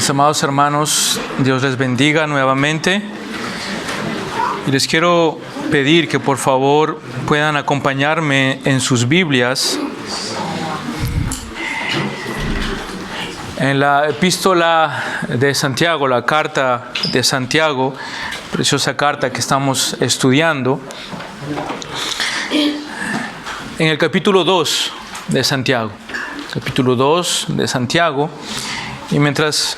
Mis amados hermanos, Dios les bendiga nuevamente. Y les quiero pedir que por favor puedan acompañarme en sus Biblias en la epístola de Santiago, la carta de Santiago, preciosa carta que estamos estudiando, en el capítulo 2 de Santiago. Capítulo 2 de Santiago. Y mientras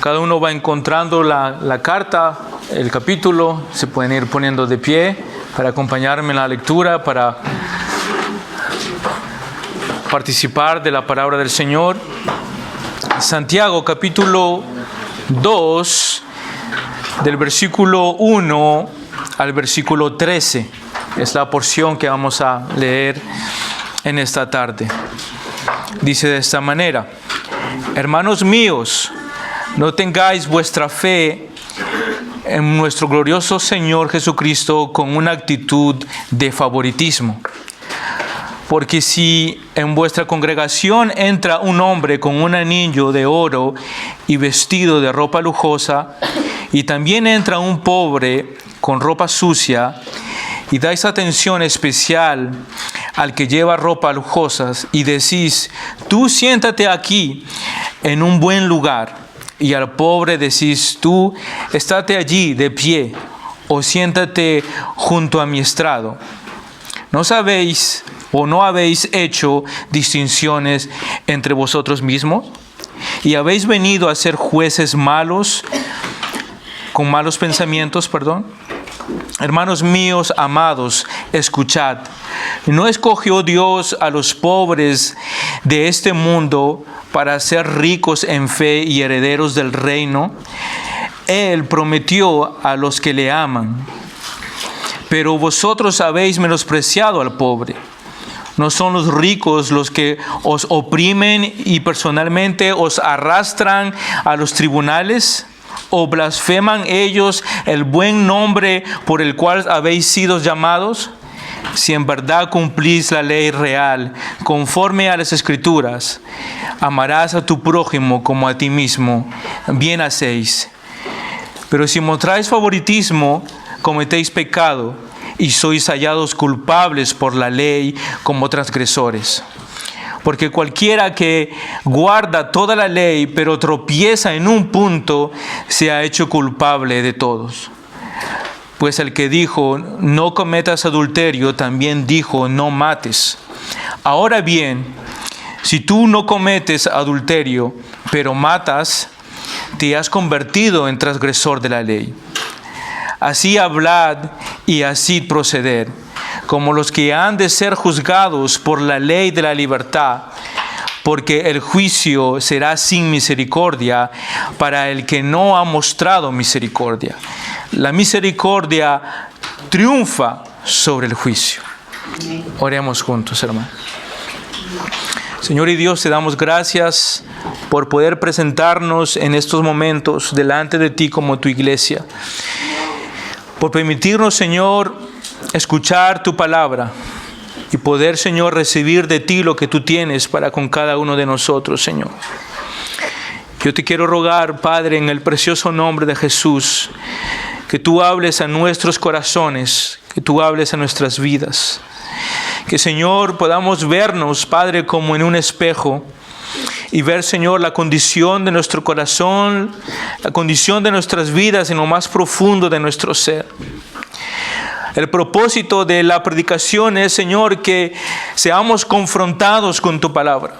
cada uno va encontrando la carta, el capítulo, se pueden ir poniendo de pie para acompañarme en la lectura, para participar de la palabra del Señor. Santiago, capítulo 2, del versículo 1 al versículo 13. Es la porción que vamos a leer en esta tarde. Dice de esta manera: hermanos míos, no tengáis vuestra fe en nuestro glorioso Señor Jesucristo con una actitud de favoritismo. Porque si en vuestra congregación entra un hombre con un anillo de oro y vestido de ropa lujosa, y también entra un pobre con ropa sucia, y dais atención especial al que lleva ropa lujosas, y decís: tú siéntate aquí en un buen lugar, y al pobre decís: tú estate allí de pie, o siéntate junto a mi estrado. ¿No sabéis o no habéis hecho distinciones entre vosotros mismos? ¿Y habéis venido a ser jueces malos, con malos pensamientos, Hermanos míos amados, escuchad. ¿No escogió Dios a los pobres de este mundo para ser ricos en fe y herederos del reino? Él prometió a los que le aman. Pero vosotros habéis menospreciado al pobre. ¿No son los ricos los que os oprimen y personalmente os arrastran a los tribunales? ¿O blasfeman ellos el buen nombre por el cual habéis sido llamados? Si en verdad cumplís la ley real, conforme a las Escrituras, amarás a tu prójimo como a ti mismo, bien hacéis. Pero si mostráis favoritismo, cometéis pecado y sois hallados culpables por la ley como transgresores. Porque cualquiera que guarda toda la ley, pero tropieza en un punto, se ha hecho culpable de todos. Pues el que dijo: no cometas adulterio, también dijo: no mates. Ahora bien, si tú no cometes adulterio, pero matas, te has convertido en transgresor de la ley. Así hablad y así proceder, como los que han de ser juzgados por la ley de la libertad, porque el juicio será sin misericordia para el que no ha mostrado misericordia. La misericordia triunfa sobre el juicio. Oremos juntos, hermano. Señor y Dios, te damos gracias por poder presentarnos en estos momentos delante de ti como tu iglesia. Por permitirnos, Señor, escuchar tu palabra y poder, Señor, recibir de ti lo que tú tienes para con cada uno de nosotros, Señor. Yo te quiero rogar, Padre, en el precioso nombre de Jesús, que tú hables a nuestros corazones, que tú hables a nuestras vidas. Que, Señor, podamos vernos, Padre, como en un espejo, y ver, Señor, la condición de nuestro corazón, la condición de nuestras vidas en lo más profundo de nuestro ser. El propósito de la predicación es, Señor, que seamos confrontados con tu palabra.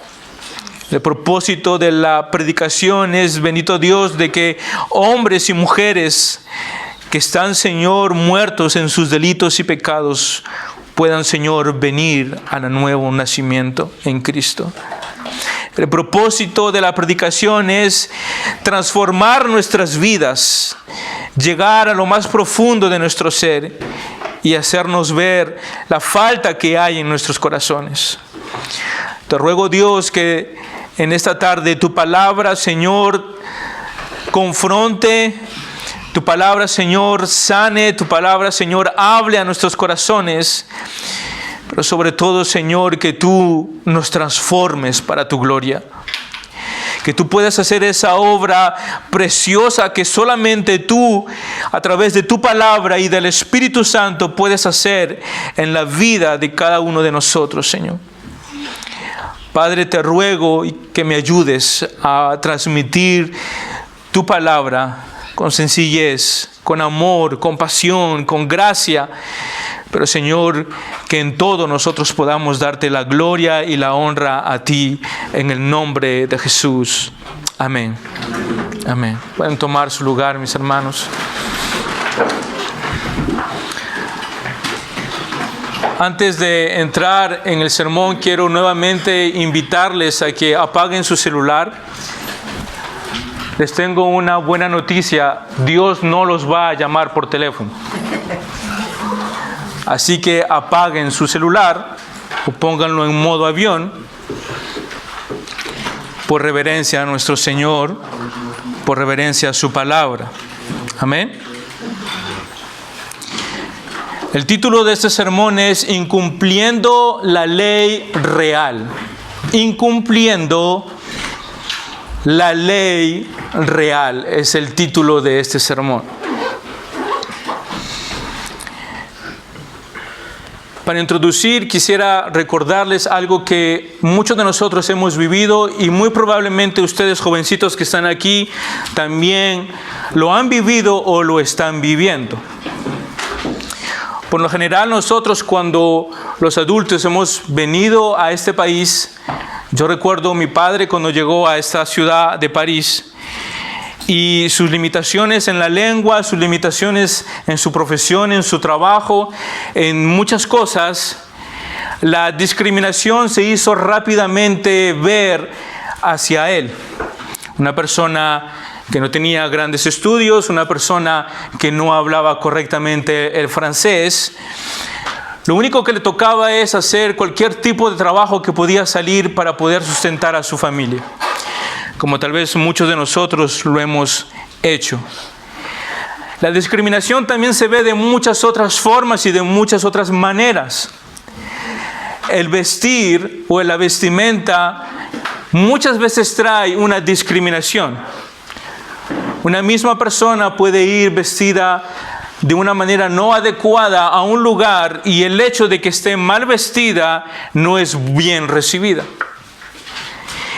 El propósito de la predicación es, bendito Dios, de que hombres y mujeres que están, Señor, muertos en sus delitos y pecados, puedan, Señor, venir al nuevo nacimiento en Cristo. El propósito de la predicación es transformar nuestras vidas, llegar a lo más profundo de nuestro ser y hacernos ver la falta que hay en nuestros corazones. Te ruego, Dios, que en esta tarde tu palabra, Señor, confronte, tu palabra, Señor, sane, tu palabra, Señor, hable a nuestros corazones. Pero sobre todo, Señor, que tú nos transformes para tu gloria. Que tú puedas hacer esa obra preciosa que solamente tú, a través de tu palabra y del Espíritu Santo, puedes hacer en la vida de cada uno de nosotros, Señor. Padre, te ruego que me ayudes a transmitir tu palabra con sencillez, con amor, con pasión, con gracia. Pero, Señor, que en todo nosotros podamos darte la gloria y la honra a ti, en el nombre de Jesús. Amén. Amén. Pueden tomar su lugar, mis hermanos. Antes de entrar en el sermón, quiero nuevamente invitarles a que apaguen su celular. Les tengo una buena noticia: Dios no los va a llamar por teléfono. Así que apaguen su celular o pónganlo en modo avión, por reverencia a nuestro Señor, por reverencia a su palabra. Amén. El título de este sermón es Incumpliendo la ley real. Incumpliendo la ley real es el título de este sermón. Para introducir, quisiera recordarles algo que muchos de nosotros hemos vivido y muy probablemente ustedes, jovencitos que están aquí, también lo han vivido o lo están viviendo. Por lo general, nosotros, cuando los adultos hemos venido a este país, yo recuerdo a mi padre cuando llegó a esta ciudad de París, y sus limitaciones en la lengua, sus limitaciones en su profesión, en su trabajo, en muchas cosas, la discriminación se hizo rápidamente ver hacia él. Una persona que no tenía grandes estudios, una persona que no hablaba correctamente el francés. Lo único que le tocaba es hacer cualquier tipo de trabajo que podía salir para poder sustentar a su familia, como tal vez muchos de nosotros lo hemos hecho. La discriminación también se ve de muchas otras formas y de muchas otras maneras. El vestir o la vestimenta muchas veces trae una discriminación. Una misma persona puede ir vestida de una manera no adecuada a un lugar y el hecho de que esté mal vestida no es bien recibida.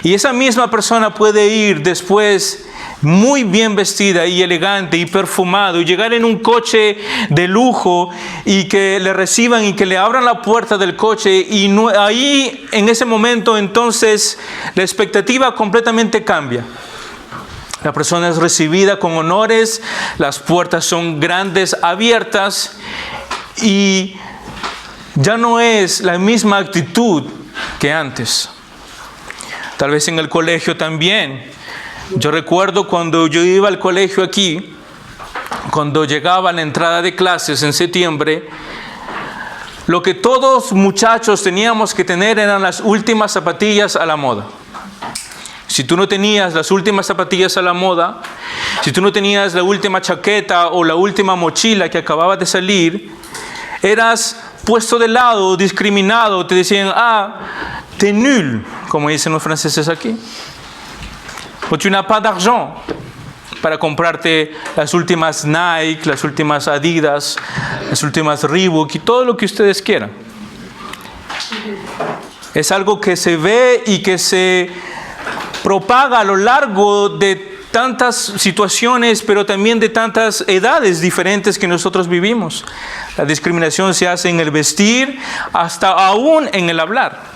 Y esa misma persona puede ir después muy bien vestida y elegante y perfumado y llegar en un coche de lujo y que le reciban y que le abran la puerta del coche, y no, ahí en ese momento entonces la expectativa completamente cambia. La persona es recibida con honores, las puertas son grandes, abiertas, y ya no es la misma actitud que antes. Tal vez en el colegio también. Yo recuerdo cuando yo iba al colegio aquí, cuando llegaba a la entrada de clases en septiembre, lo que todos muchachos teníamos que tener eran las últimas zapatillas a la moda. Si tú no tenías las últimas zapatillas a la moda, si tú no tenías la última chaqueta o la última mochila que acababa de salir, eras puesto de lado, discriminado. Te decían, t'es nul, como dicen los franceses aquí. O tu n'as pas d'argent para comprarte las últimas Nike, las últimas Adidas, las últimas Reebok y todo lo que ustedes quieran. Es algo que se ve y que se propaga a lo largo de tantas situaciones, pero también de tantas edades diferentes que nosotros vivimos. La discriminación se hace en el vestir, hasta aún en el hablar.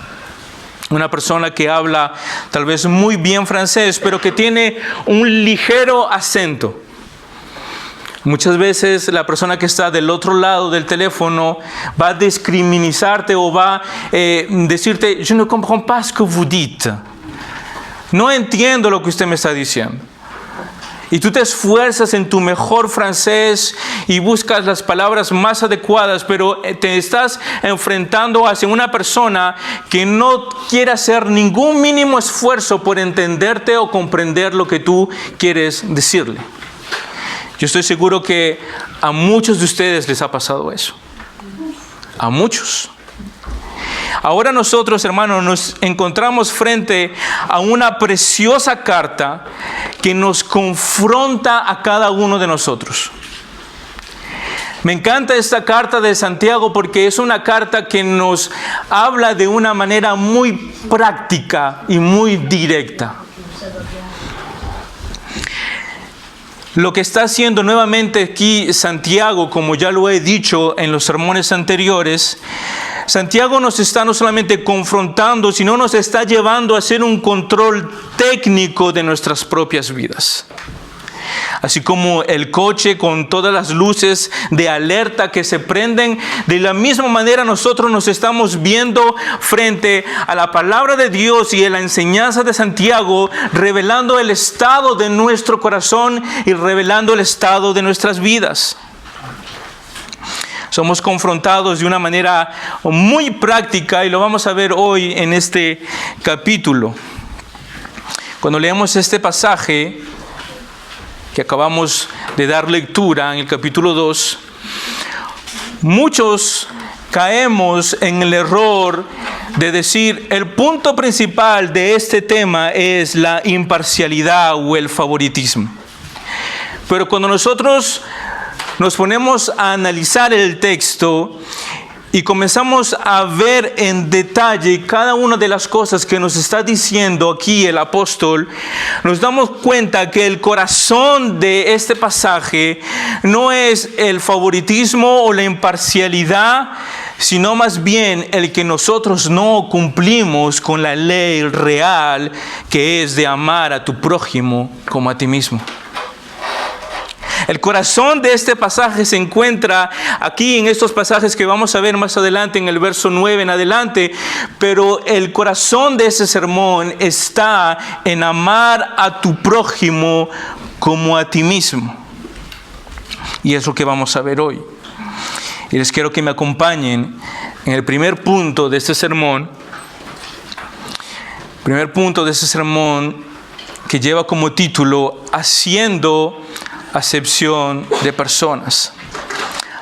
Una persona que habla tal vez muy bien francés, pero que tiene un ligero acento. Muchas veces la persona que está del otro lado del teléfono va a discriminarte o va a decirte, je ne comprends pas ce que vous dites. No entiendo lo que usted me está diciendo. Y tú te esfuerzas en tu mejor francés y buscas las palabras más adecuadas, pero te estás enfrentando hacia una persona que no quiere hacer ningún mínimo esfuerzo por entenderte o comprender lo que tú quieres decirle. Yo estoy seguro que a muchos de ustedes les ha pasado eso. A muchos. Ahora nosotros, hermanos, nos encontramos frente a una preciosa carta que nos confronta a cada uno de nosotros. Me encanta esta carta de Santiago porque es una carta que nos habla de una manera muy práctica y muy directa. Lo que está haciendo nuevamente aquí Santiago, como ya lo he dicho en los sermones anteriores, Santiago nos está no solamente confrontando, sino nos está llevando a hacer un control técnico de nuestras propias vidas. Así como el coche con todas las luces de alerta que se prenden, de la misma manera nosotros nos estamos viendo frente a la palabra de Dios y a la enseñanza de Santiago, revelando el estado de nuestro corazón y revelando el estado de nuestras vidas. Somos confrontados de una manera muy práctica y lo vamos a ver hoy en este capítulo. Cuando leemos este pasaje que acabamos de dar lectura en el capítulo 2, muchos caemos en el error de decir el punto principal de este tema es la imparcialidad o el favoritismo. Pero cuando nosotros nos ponemos a analizar el texto y comenzamos a ver en detalle cada una de las cosas que nos está diciendo aquí el apóstol, nos damos cuenta que el corazón de este pasaje no es el favoritismo o la imparcialidad, sino más bien el que nosotros no cumplimos con la ley real, que es de amar a tu prójimo como a ti mismo. El corazón de este pasaje se encuentra aquí en estos pasajes que vamos a ver más adelante en el verso 9 en adelante, pero el corazón de ese sermón está en amar a tu prójimo como a ti mismo. Y es lo que vamos a ver hoy. Y les quiero que me acompañen en el primer punto de este sermón. Primer punto de este sermón que lleva como título Haciendo acepción de personas.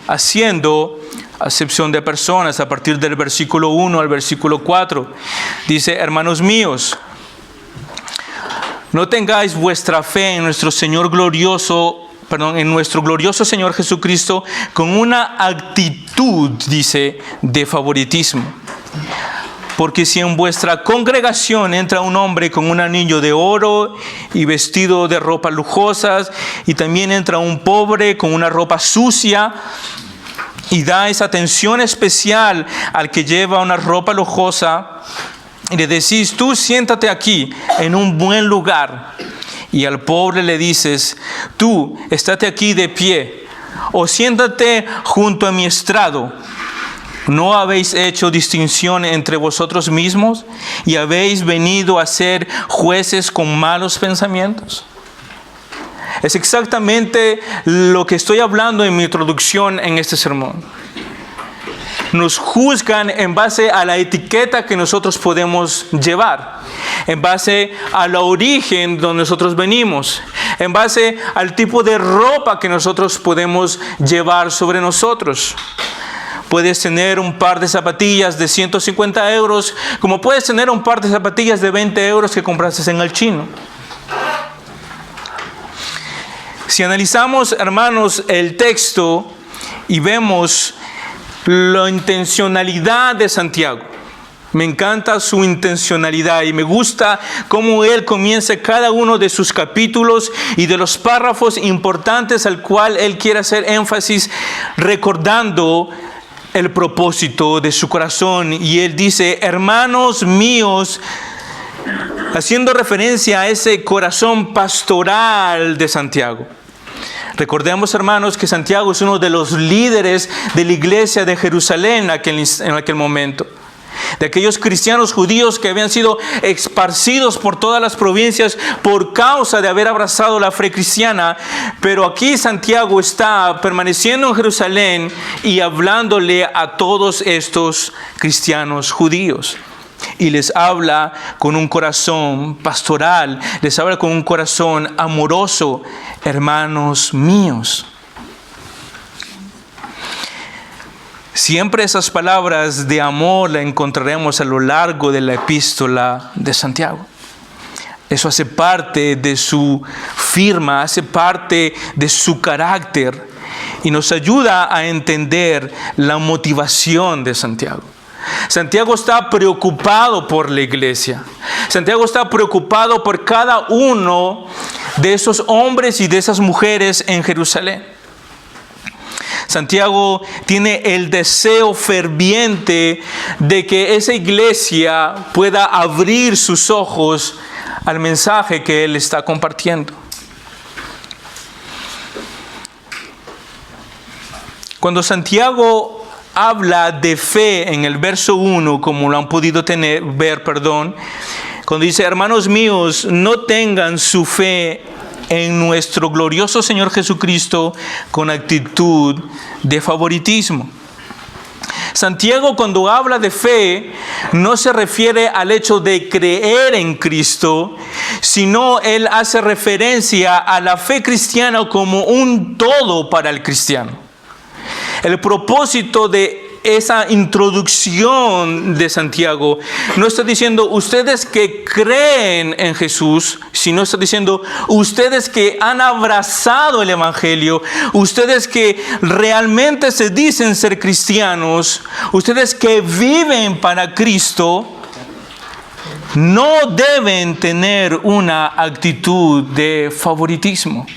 Haciendo acepción de personas, a partir del versículo 1 al versículo 4. Dice: hermanos míos, no tengáis vuestra fe en nuestro glorioso Señor Jesucristo con una actitud, dice, de favoritismo. Porque si en vuestra congregación entra un hombre con un anillo de oro y vestido de ropas lujosas, y también entra un pobre con una ropa sucia, y dais atención especial al que lleva una ropa lujosa, y le decís: tú siéntate aquí en un buen lugar, y al pobre le dices: tú estate aquí de pie, o siéntate junto a mi estrado, ¿no habéis hecho distinción entre vosotros mismos y habéis venido a ser jueces con malos pensamientos? Es exactamente lo que estoy hablando en mi introducción en este sermón. Nos juzgan en base a la etiqueta que nosotros podemos llevar, en base al origen donde nosotros venimos, en base al tipo de ropa que nosotros podemos llevar sobre nosotros. Puedes tener un par de zapatillas de 150 euros, como puedes tener un par de zapatillas de 20 euros que compraste en el chino. Si analizamos, hermanos, el texto y vemos la intencionalidad de Santiago, me encanta su intencionalidad y me gusta cómo él comienza cada uno de sus capítulos y de los párrafos importantes al cual él quiere hacer énfasis, recordando el propósito de su corazón. Y él dice: hermanos míos, haciendo referencia a ese corazón pastoral de Santiago. Recordemos, hermanos, que Santiago es uno de los líderes de la iglesia de Jerusalén en aquel momento. De aquellos cristianos judíos que habían sido esparcidos por todas las provincias por causa de haber abrazado la fe cristiana. Pero aquí Santiago está permaneciendo en Jerusalén y hablándole a todos estos cristianos judíos. Y les habla con un corazón pastoral, les habla con un corazón amoroso: hermanos míos. Siempre esas palabras de amor las encontraremos a lo largo de la epístola de Santiago. Eso hace parte de su firma, hace parte de su carácter y nos ayuda a entender la motivación de Santiago. Santiago está preocupado por la iglesia. Santiago está preocupado por cada uno de esos hombres y de esas mujeres en Jerusalén. Santiago tiene el deseo ferviente de que esa iglesia pueda abrir sus ojos al mensaje que él está compartiendo. Cuando Santiago habla de fe en el verso 1, como lo han podido ver, cuando dice, hermanos míos, no tengan su fe en nuestro glorioso Señor Jesucristo con actitud de favoritismo. Santiago, cuando habla de fe, no se refiere al hecho de creer en Cristo, sino él hace referencia a la fe cristiana como un todo para el cristiano. El propósito de esa introducción de Santiago no está diciendo ustedes que creen en Jesús, sino está diciendo ustedes que han abrazado el Evangelio, ustedes que realmente se dicen ser cristianos, ustedes que viven para Cristo, no deben tener una actitud de favoritismo.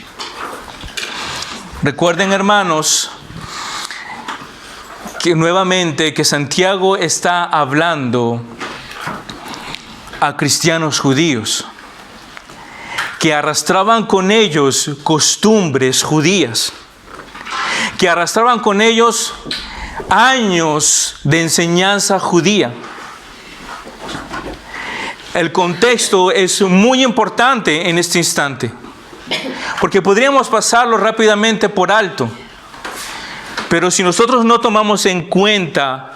Recuerden, hermanos, que nuevamente que Santiago está hablando a cristianos judíos que arrastraban con ellos costumbres judías, que arrastraban con ellos años de enseñanza judía. El contexto es muy importante en este instante, porque podríamos pasarlo rápidamente por alto. Pero si nosotros no tomamos en cuenta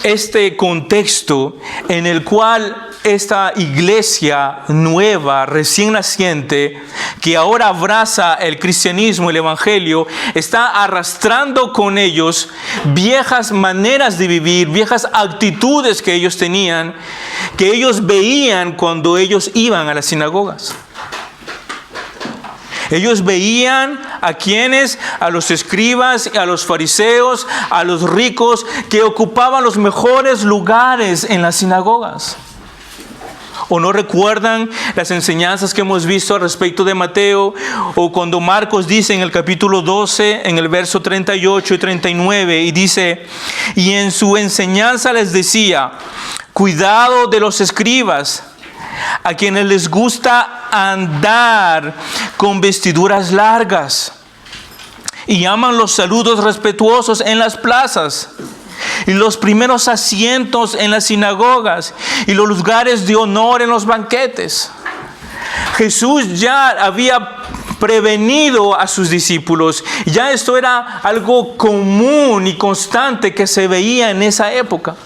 este contexto en el cual esta iglesia nueva, recién naciente, que ahora abraza el cristianismo, el evangelio, está arrastrando con ellos viejas maneras de vivir, viejas actitudes que ellos tenían, que ellos veían cuando ellos iban a las sinagogas. Ellos veían a quienes, a los escribas, a los fariseos, a los ricos que ocupaban los mejores lugares en las sinagogas. ¿O no recuerdan las enseñanzas que hemos visto al respecto de Mateo? O cuando Marcos dice en el capítulo 12, en el verso 38 y 39, y dice, y en su enseñanza les decía, cuidado de los escribas, a quienes les gusta andar con vestiduras largas y aman los saludos respetuosos en las plazas y los primeros asientos en las sinagogas y los lugares de honor en los banquetes. Jesús ya había prevenido a sus discípulos. Ya esto era algo común y constante que se veía en esa época.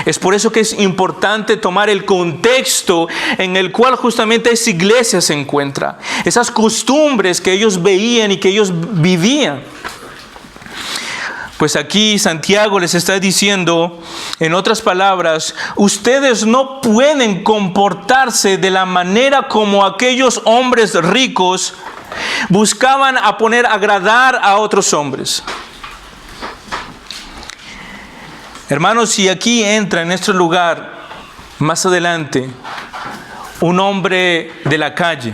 Es por eso que es importante tomar el contexto en el cual justamente esa iglesia se encuentra. Esas costumbres que ellos veían y que ellos vivían. Pues aquí Santiago les está diciendo, en otras palabras, ustedes no pueden comportarse de la manera como aquellos hombres ricos buscaban agradar a otros hombres. Hermanos, si aquí entra en este lugar, más adelante, un hombre de la calle,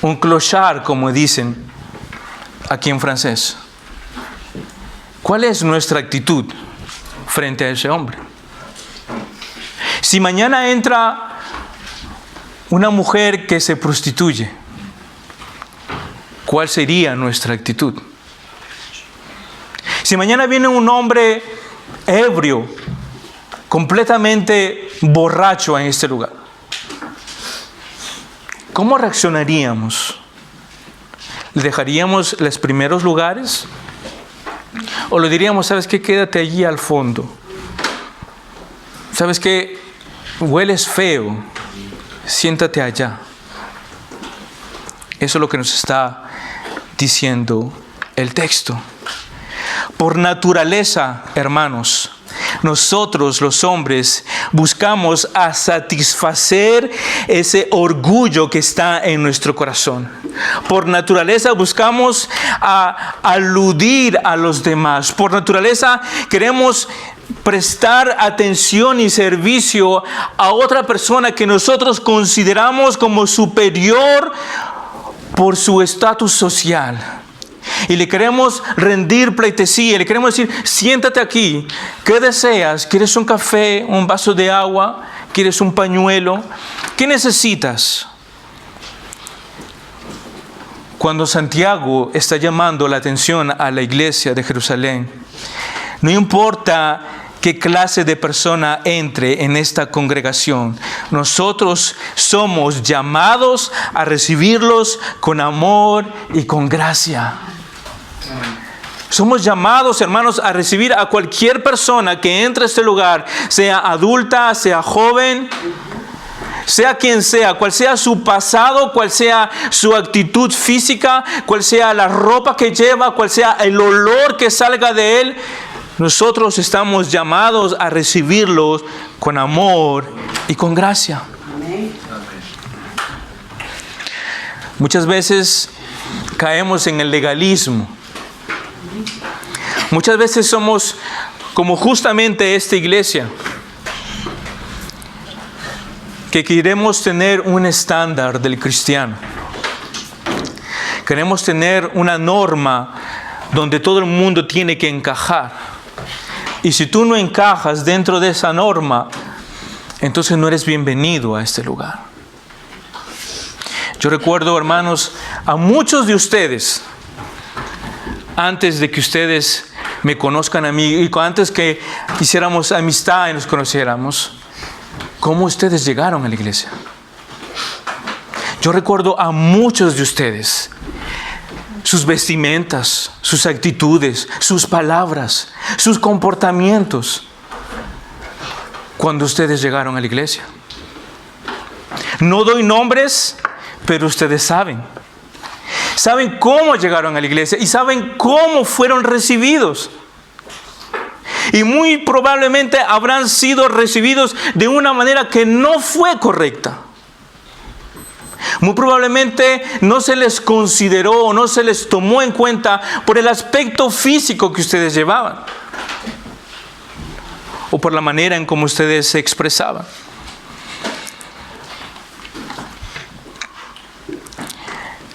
un clochard, como dicen aquí en francés, ¿cuál es nuestra actitud frente a ese hombre? Si mañana entra una mujer que se prostituye, ¿cuál sería nuestra actitud? Si mañana viene un hombre ebrio, completamente borracho en este lugar, ¿cómo reaccionaríamos? ¿Le dejaríamos los primeros lugares? ¿O le diríamos, sabes qué, quédate allí al fondo? ¿Sabes qué? Hueles feo, siéntate allá. Eso es lo que nos está diciendo el texto. Por naturaleza, hermanos, nosotros los hombres buscamos a satisfacer ese orgullo que está en nuestro corazón. Por naturaleza buscamos a aludir a los demás. Por naturaleza queremos prestar atención y servicio a otra persona que nosotros consideramos como superior por su estatus social. Y le queremos rendir pleitesía, le queremos decir, siéntate aquí, ¿qué deseas? ¿Quieres un café, un vaso de agua? ¿Quieres un pañuelo? ¿Qué necesitas? Cuando Santiago está llamando la atención a la iglesia de Jerusalén, no importa qué clase de persona entre en esta congregación, nosotros somos llamados a recibirlos con amor y con gracia. Somos llamados, hermanos, a recibir a cualquier persona que entre a este lugar, sea adulta, sea joven, sea quien sea, cual sea su pasado, cual sea su actitud física, cual sea la ropa que lleva, cual sea el olor que salga de él. Nosotros estamos llamados a recibirlos con amor y con gracia. Muchas veces caemos en el legalismo. Muchas veces somos como justamente esta iglesia, que queremos tener un estándar del cristiano. Queremos tener una norma donde todo el mundo tiene que encajar. Y si tú no encajas dentro de esa norma, entonces no eres bienvenido a este lugar. Yo recuerdo, hermanos, a muchos de ustedes, antes de que ustedes me conozcan a mí y antes que hiciéramos amistad y nos conociéramos, cómo ustedes llegaron a la iglesia. Yo recuerdo a muchos de ustedes, sus vestimentas, sus actitudes, sus palabras, sus comportamientos, cuando ustedes llegaron a la iglesia. No doy nombres, pero ustedes saben. Saben cómo llegaron a la iglesia y saben cómo fueron recibidos. Y muy probablemente habrán sido recibidos de una manera que no fue correcta. Muy probablemente no se les consideró o no se les tomó en cuenta por el aspecto físico que ustedes llevaban. O por la manera en cómo ustedes se expresaban.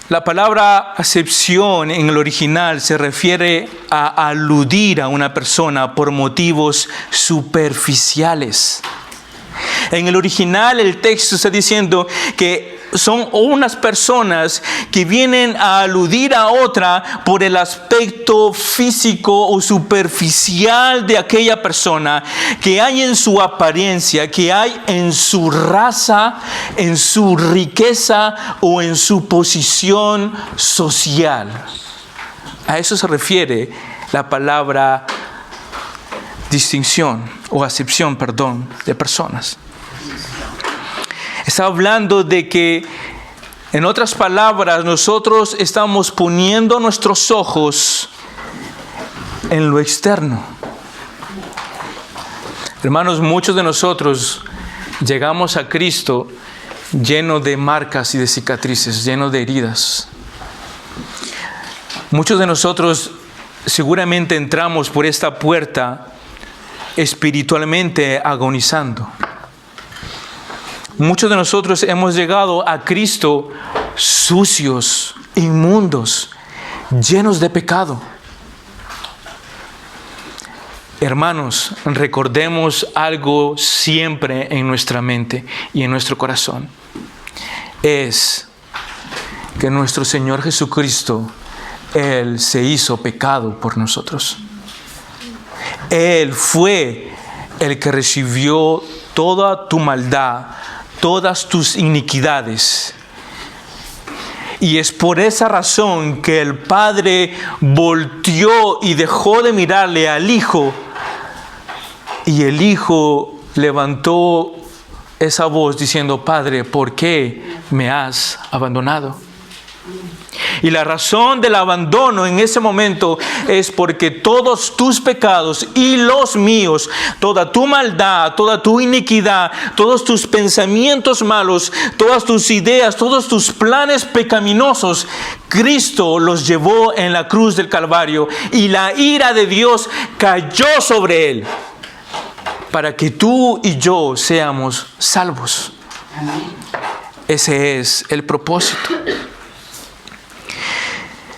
La palabra acepción en el original se refiere a aludir a una persona por motivos superficiales. En el original el texto está diciendo que son unas personas que vienen a aludir a otra por el aspecto físico o superficial de aquella persona, que hay en su apariencia, que hay en su raza, en su riqueza o en su posición social. A eso se refiere la palabra distinción o acepción, de personas. Está hablando de que, en otras palabras, nosotros estamos poniendo nuestros ojos en lo externo. Hermanos, muchos de nosotros llegamos a Cristo llenos de marcas y de cicatrices, llenos de heridas. Muchos de nosotros seguramente entramos por esta puerta espiritualmente agonizando. Muchos de nosotros hemos llegado a Cristo sucios, inmundos, llenos de pecado. Hermanos, recordemos algo siempre en nuestra mente y en nuestro corazón. Es que nuestro Señor Jesucristo, Él se hizo pecado por nosotros. Él fue el que recibió toda tu maldad, todas tus iniquidades. Y es por esa razón que el Padre volteó y dejó de mirarle al Hijo. Y el Hijo levantó esa voz diciendo: Padre, ¿por qué me has abandonado? Y la razón del abandono en ese momento es porque todos tus pecados y los míos, toda tu maldad, toda tu iniquidad, todos tus pensamientos malos, todas tus ideas, todos tus planes pecaminosos, Cristo los llevó en la cruz del Calvario y la ira de Dios cayó sobre él para que tú y yo seamos salvos. Ese es el propósito.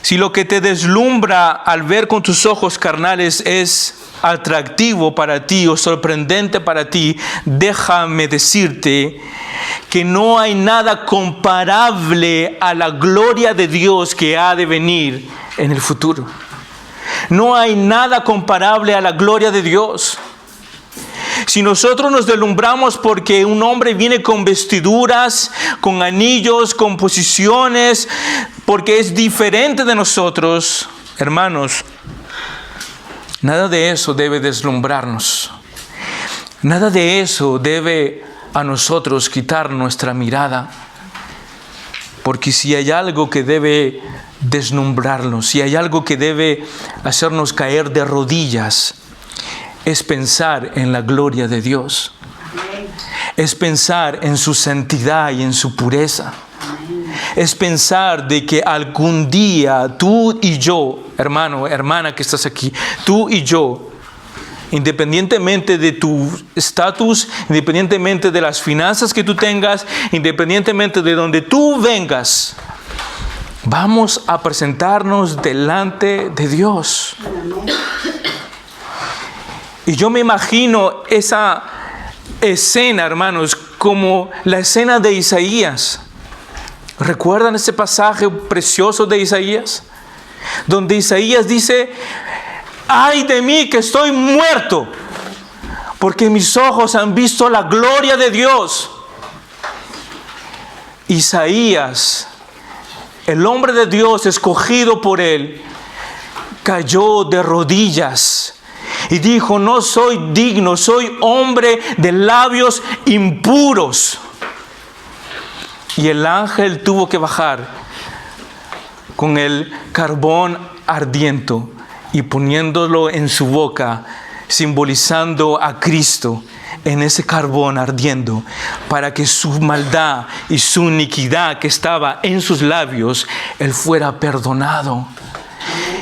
Si lo que te deslumbra al ver con tus ojos carnales es atractivo para ti o sorprendente para ti, déjame decirte que no hay nada comparable a la gloria de Dios que ha de venir en el futuro. No hay nada comparable a la gloria de Dios. Si nosotros nos deslumbramos porque un hombre viene con vestiduras, con anillos, con posiciones, porque es diferente de nosotros, hermanos, nada de eso debe deslumbrarnos. Nada de eso debe a nosotros quitar nuestra mirada. Porque si hay algo que debe deslumbrarnos, si hay algo que debe hacernos caer de rodillas, es pensar en la gloria de Dios. Es pensar en su santidad y en su pureza. Es pensar de que algún día tú y yo, hermano, hermana que estás aquí, tú y yo, independientemente de tu estatus, independientemente de las finanzas que tú tengas, independientemente de donde tú vengas, vamos a presentarnos delante de Dios. Y yo me imagino esa escena, hermanos, como la escena de Isaías. ¿Recuerdan ese pasaje precioso de Isaías? Donde Isaías dice: ¡ay de mí que estoy muerto! Porque mis ojos han visto la gloria de Dios. Isaías, el hombre de Dios escogido por él, cayó de rodillas y dijo: no soy digno, soy hombre de labios impuros. Y el ángel tuvo que bajar con el carbón ardiente y poniéndolo en su boca, simbolizando a Cristo en ese carbón ardiendo, para que su maldad y su iniquidad que estaba en sus labios, él fuera perdonado.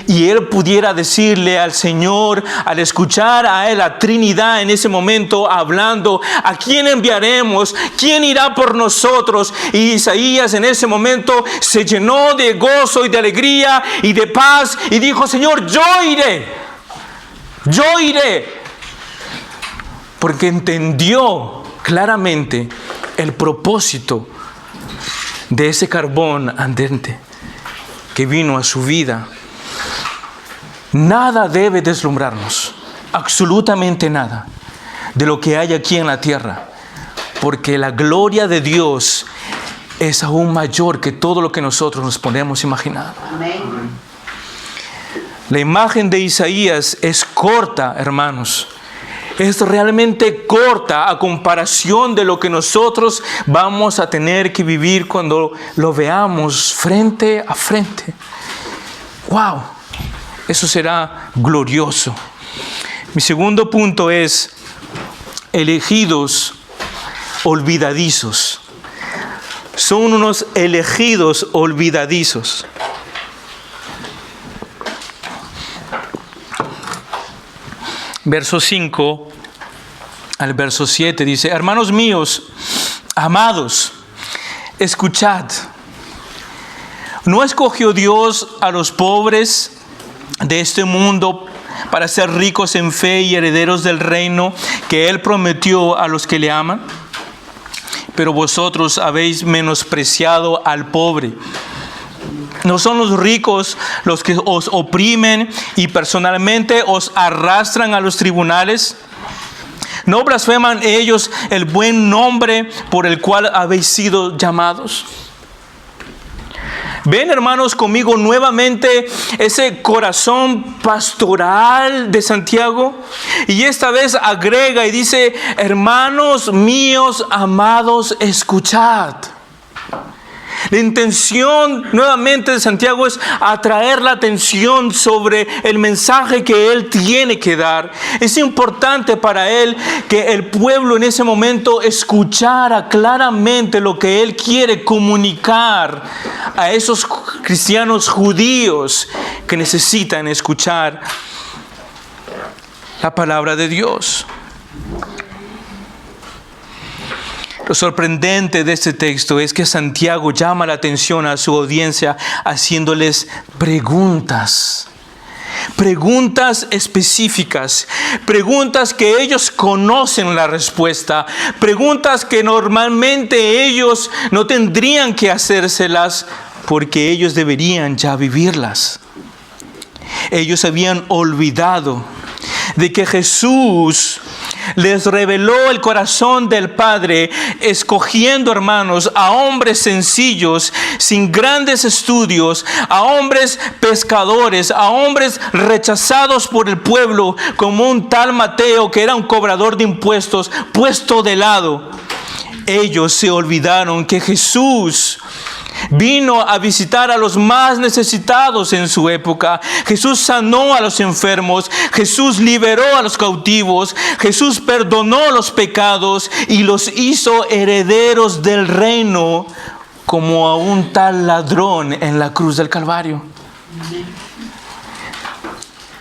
Y él pudiera decirle al Señor, al escuchar a él, la Trinidad en ese momento hablando: ¿a quién enviaremos? ¿Quién irá por nosotros? Y Isaías en ese momento se llenó de gozo y de alegría y de paz y dijo: Señor, yo iré. Porque entendió claramente el propósito de ese carbón ardiente que vino a su vida. Nada debe deslumbrarnos, absolutamente nada, de lo que hay aquí en la tierra, porque la gloria de Dios es aún mayor que todo lo que nosotros nos podemos imaginar. Amén. La imagen de Isaías es corta, hermanos. Es realmente corta a comparación de lo que nosotros vamos a tener que vivir cuando lo veamos frente a frente. ¡Wow! Eso será glorioso. Mi segundo punto es elegidos olvidadizos. Son unos elegidos olvidadizos. Verso 5 al verso 7 dice: hermanos míos, amados, escuchad. ¿No escogió Dios a los pobres de este mundo para ser ricos en fe y herederos del reino que Él prometió a los que le aman? Pero vosotros habéis menospreciado al pobre. ¿No son los ricos los que os oprimen y personalmente os arrastran a los tribunales? ¿No blasfeman ellos el buen nombre por el cual habéis sido llamados? Ven, hermanos, conmigo nuevamente ese corazón pastoral de Santiago. Y esta vez agrega y dice: hermanos míos amados, escuchad. La intención nuevamente de Santiago es atraer la atención sobre el mensaje que él tiene que dar. Es importante para él que el pueblo en ese momento escuchara claramente lo que él quiere comunicar a esos cristianos judíos que necesitan escuchar la palabra de Dios. Lo sorprendente de este texto es que Santiago llama la atención a su audiencia haciéndoles preguntas. Preguntas específicas, preguntas que ellos conocen la respuesta, preguntas que normalmente ellos no tendrían que hacérselas porque ellos deberían ya vivirlas. Ellos habían olvidado de que Jesús les reveló el corazón del Padre, escogiendo, hermanos, a hombres sencillos, sin grandes estudios, a hombres pescadores, a hombres rechazados por el pueblo, como un tal Mateo, que era un cobrador de impuestos, puesto de lado. Ellos se olvidaron que Jesús vino a visitar a los más necesitados en su época. Jesús sanó a los enfermos. Jesús liberó a los cautivos. Jesús perdonó los pecados y los hizo herederos del reino, como a un tal ladrón en la cruz del Calvario.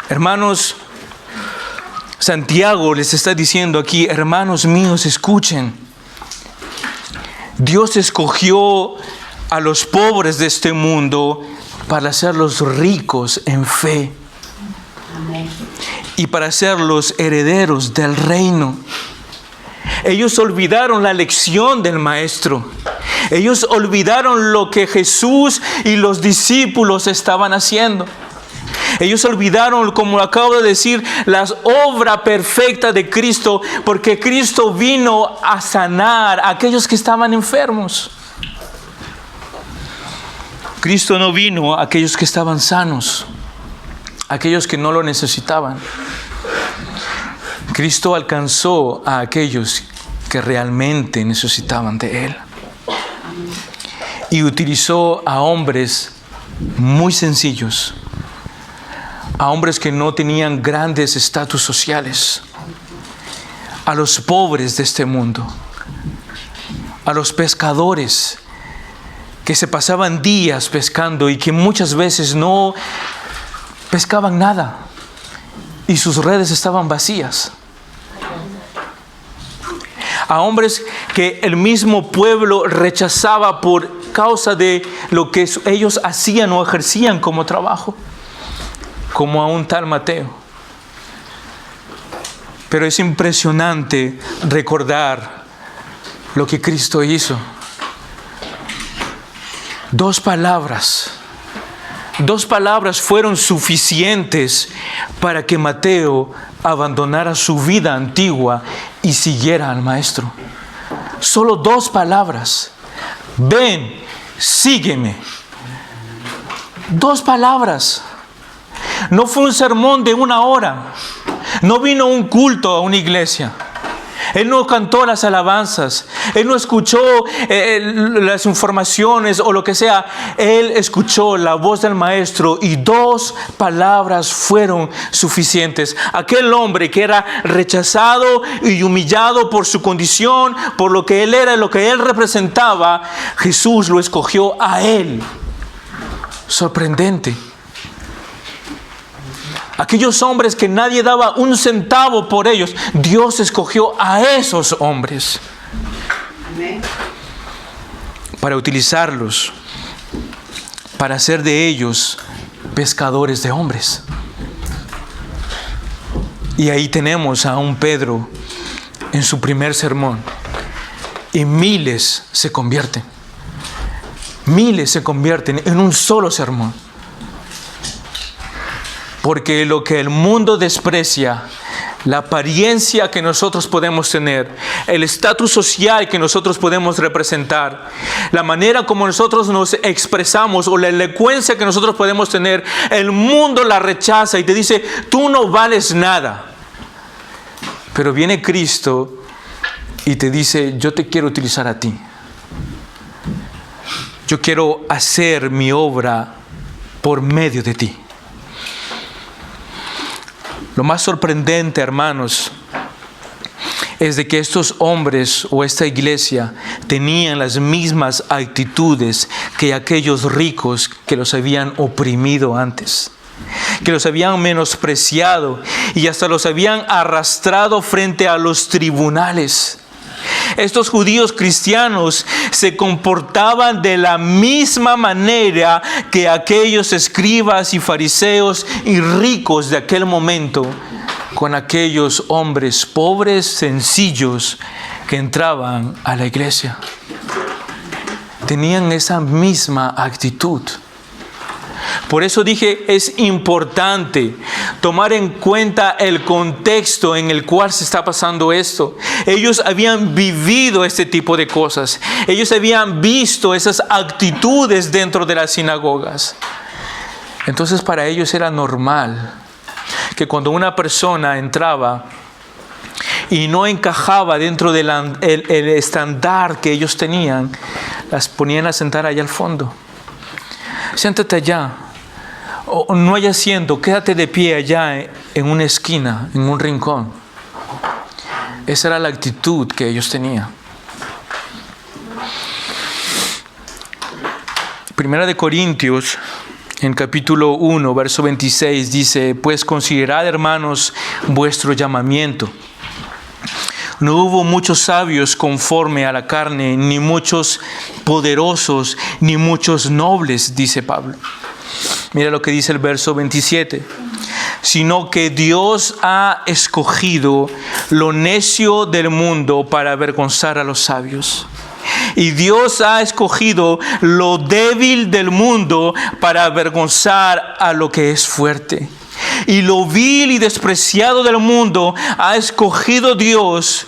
Hermanos, Santiago les está diciendo aquí: hermanos míos, escuchen. Dios escogió a los pobres de este mundo para hacerlos ricos en fe. Amén. Y para hacerlos herederos del reino. Ellos olvidaron la lección del Maestro. Ellos olvidaron lo que Jesús y los discípulos estaban haciendo. Ellos olvidaron, como acabo de decir, la obra perfecta de Cristo, porque Cristo vino a sanar a aquellos que estaban enfermos. Cristo no vino a aquellos que estaban sanos, a aquellos que no lo necesitaban. Cristo alcanzó a aquellos que realmente necesitaban de Él. Y utilizó a hombres muy sencillos, a hombres que no tenían grandes estatus sociales, a los pobres de este mundo, a los pescadores que se pasaban días pescando y que muchas veces no pescaban nada y sus redes estaban vacías. A hombres que el mismo pueblo rechazaba por causa de lo que ellos hacían o ejercían como trabajo, como a un tal Mateo. Pero es impresionante recordar lo que Cristo hizo. Dos palabras fueron suficientes para que Mateo abandonara su vida antigua y siguiera al Maestro. Solo 2 palabras. Ven, sígueme. 2 palabras. No fue un sermón de 1 hora. No vino un culto a una iglesia. Él no cantó las alabanzas. Él no escuchó las informaciones o lo que sea. Él escuchó la voz del Maestro y 2 palabras fueron suficientes. Aquel hombre que era rechazado y humillado por su condición, por lo que él era y lo que él representaba, Jesús lo escogió a él. Sorprendente. Aquellos hombres que nadie daba un centavo por ellos, Dios escogió a esos hombres. Amén. Para utilizarlos, para hacer de ellos pescadores de hombres. Y ahí tenemos a un Pedro en su primer sermón. Y miles se convierten. Miles se convierten en un solo sermón. Porque lo que el mundo desprecia, la apariencia que nosotros podemos tener, el estatus social que nosotros podemos representar, la manera como nosotros nos expresamos o la elocuencia que nosotros podemos tener, el mundo la rechaza y te dice, tú no vales nada. Pero viene Cristo y te dice, yo te quiero utilizar a ti. yo quiero hacer mi obra por medio de ti. Lo más sorprendente, hermanos, es de que estos hombres o esta iglesia tenían las mismas actitudes que aquellos ricos que los habían oprimido antes, que los habían menospreciado y hasta los habían arrastrado frente a los tribunales. Estos judíos cristianos se comportaban de la misma manera que aquellos escribas y fariseos y ricos de aquel momento con aquellos hombres pobres, sencillos, que entraban a la iglesia. Tenían esa misma actitud. Por eso dije, es importante tomar en cuenta el contexto en el cual se está pasando esto. Ellos habían vivido este tipo de cosas. Ellos habían visto esas actitudes dentro de las sinagogas. Entonces para ellos era normal que cuando una persona entraba y no encajaba dentro del el estándar que ellos tenían, las ponían a sentar allá al fondo. Siéntate allá. O no hay asiento, quédate de pie allá en una esquina, en un rincón. Esa era la actitud que ellos tenían. Primera de Corintios, en capítulo 1, verso 26, dice: pues considerad, hermanos, vuestro llamamiento. No hubo muchos sabios conforme a la carne, ni muchos poderosos, ni muchos nobles, dice Pablo. Mira lo que dice el verso 27. Sino que Dios ha escogido lo necio del mundo para avergonzar a los sabios. Y Dios ha escogido lo débil del mundo para avergonzar a lo que es fuerte. Y lo vil y despreciado del mundo ha escogido Dios,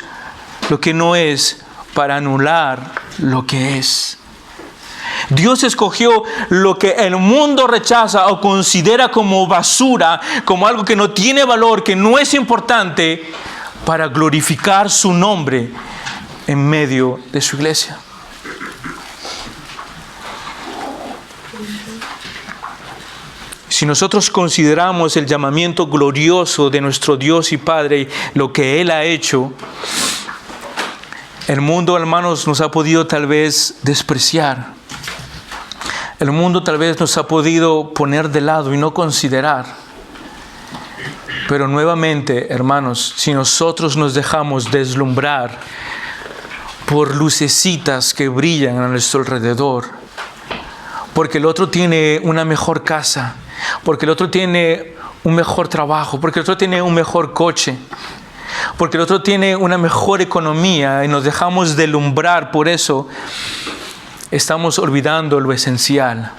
lo que no es, para anular lo que es. Dios escogió lo que el mundo rechaza o considera como basura, como algo que no tiene valor, que no es importante, para glorificar su nombre en medio de su iglesia. Si nosotros consideramos el llamamiento glorioso de nuestro Dios y Padre, lo que Él ha hecho, el mundo, hermanos, nos ha podido tal vez despreciar. El mundo tal vez nos ha podido poner de lado y no considerar. Pero nuevamente, hermanos, si nosotros nos dejamos deslumbrar por lucecitas que brillan a nuestro alrededor, porque el otro tiene una mejor casa, porque el otro tiene un mejor trabajo, porque el otro tiene un mejor coche, porque el otro tiene una mejor economía, y nos dejamos deslumbrar por eso, estamos olvidando lo esencial,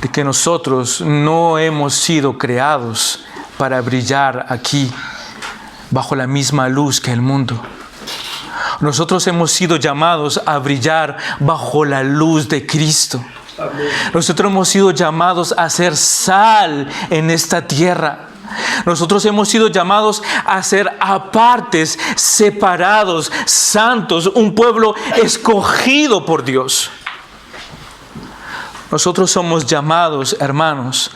de que nosotros no hemos sido creados para brillar aquí bajo la misma luz que el mundo. Nosotros hemos sido llamados a brillar bajo la luz de Cristo. Nosotros hemos sido llamados a ser sal en esta tierra. Nosotros hemos sido llamados a ser apartes, separados, santos, un pueblo escogido por Dios. Nosotros somos llamados, hermanos,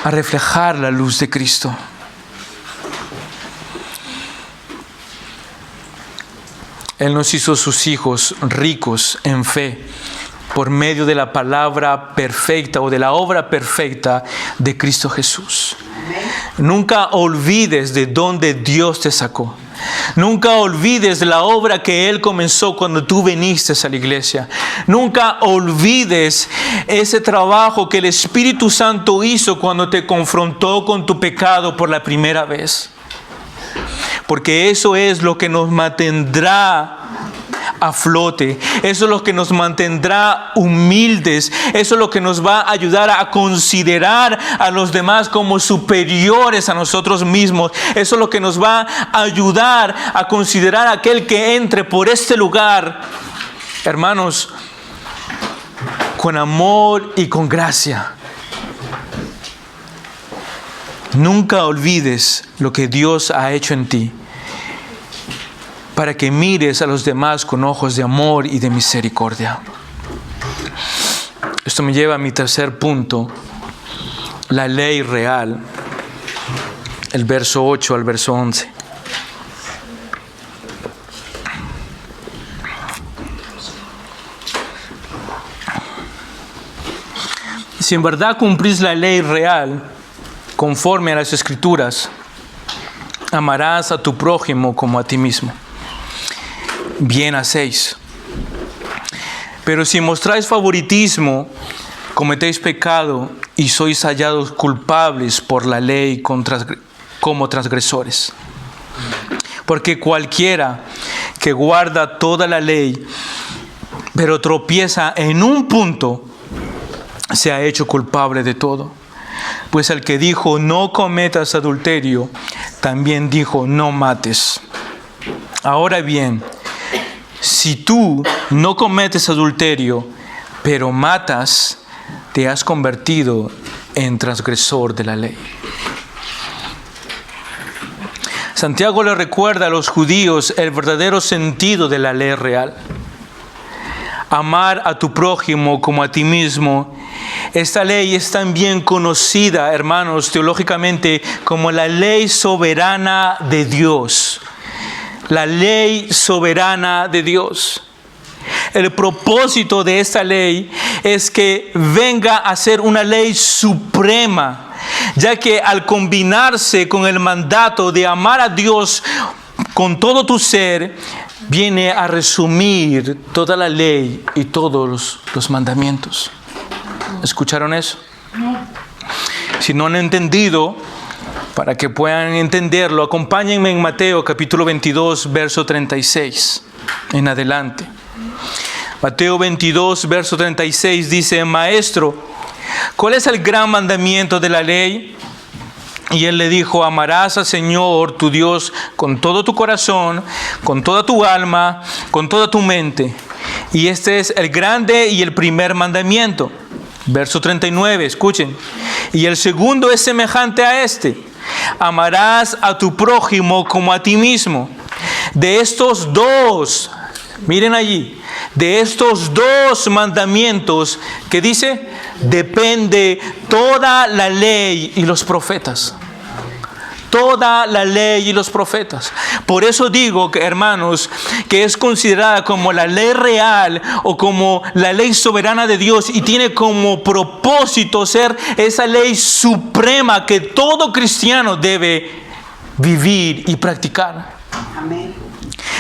a reflejar la luz de Cristo. Él nos hizo sus hijos ricos en fe por medio de la palabra perfecta o de la obra perfecta de Cristo Jesús. Nunca olvides de dónde Dios te sacó. Nunca olvides la obra que Él comenzó cuando tú viniste a la iglesia. Nunca olvides ese trabajo que el Espíritu Santo hizo cuando te confrontó con tu pecado por la primera vez. Porque eso es lo que nos mantendrá a flote. Eso es lo que nos mantendrá humildes. Eso es lo que nos va a ayudar a considerar a los demás como superiores a nosotros mismos. Eso es lo que nos va a ayudar a considerar a aquel que entre por este lugar, hermanos, con amor y con gracia. Nunca olvides lo que Dios ha hecho en ti. para que mires a los demás con ojos de amor y de misericordia. Esto me lleva a mi tercer punto, la ley real, el verso 8 al verso 11. Si en verdad cumplís la ley real, conforme a las Escrituras, amarás a tu prójimo como a ti mismo. Bien hacéis. Pero si mostráis favoritismo, cometéis pecado y sois hallados culpables por la ley como transgresores. Porque cualquiera que guarda toda la ley, pero tropieza en un punto, se ha hecho culpable de todo. Pues el que dijo no cometas adulterio, también dijo no mates. Ahora bien, si tú no cometes adulterio, pero matas, te has convertido en transgresor de la ley. Santiago le recuerda a los judíos el verdadero sentido de la ley real. Amar a tu prójimo como a ti mismo. Esta ley es también conocida, hermanos, teológicamente como la ley soberana de Dios. La ley soberana de Dios. El propósito de esta ley es que venga a ser una ley suprema, ya que al combinarse con el mandato de amar a Dios con todo tu ser, viene a resumir toda la ley y todos los mandamientos. ¿Escucharon eso? Si no han entendido, para que puedan entenderlo, acompáñenme en Mateo capítulo 22, verso 36 en adelante. Mateo 22, verso 36 dice: Maestro, ¿cuál es el gran mandamiento de la ley? Y él le dijo: amarás al Señor tu Dios con todo tu corazón, con toda tu alma, con toda tu mente. Y este es el grande y el primer mandamiento. Verso 39, escuchen. Y el segundo es semejante a este: amarás a tu prójimo como a ti mismo. De estos dos, miren allí, de estos dos mandamientos, ¿qué dice? Depende toda la ley y los profetas. Toda la ley y los profetas. Por eso digo, que, hermanos, que es considerada como la ley real o como la ley soberana de Dios, y tiene como propósito ser esa ley suprema que todo cristiano debe vivir y practicar. Amén.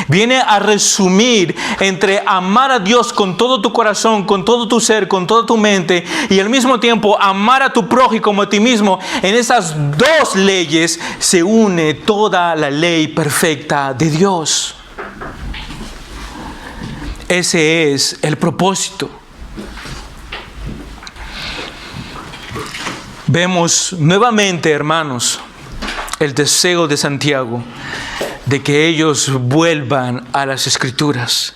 Viene a resumir entre amar a Dios con todo tu corazón, con todo tu ser, con toda tu mente, y al mismo tiempo amar a tu prójimo como a ti mismo. En esas dos leyes se une toda la ley perfecta de Dios. Ese es el propósito. Vemos nuevamente, hermanos, el deseo de Santiago de que ellos vuelvan a las Escrituras.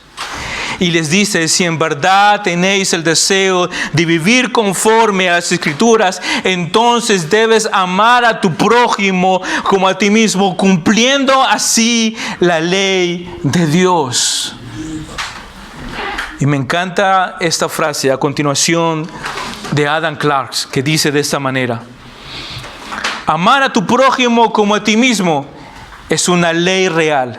Y les dice: si en verdad tenéis el deseo de vivir conforme a las Escrituras, entonces debes amar a tu prójimo como a ti mismo, cumpliendo así la ley de Dios. Y me encanta esta frase a continuación de Adam Clarke, que dice de esta manera: amar a tu prójimo como a ti mismo es una ley real,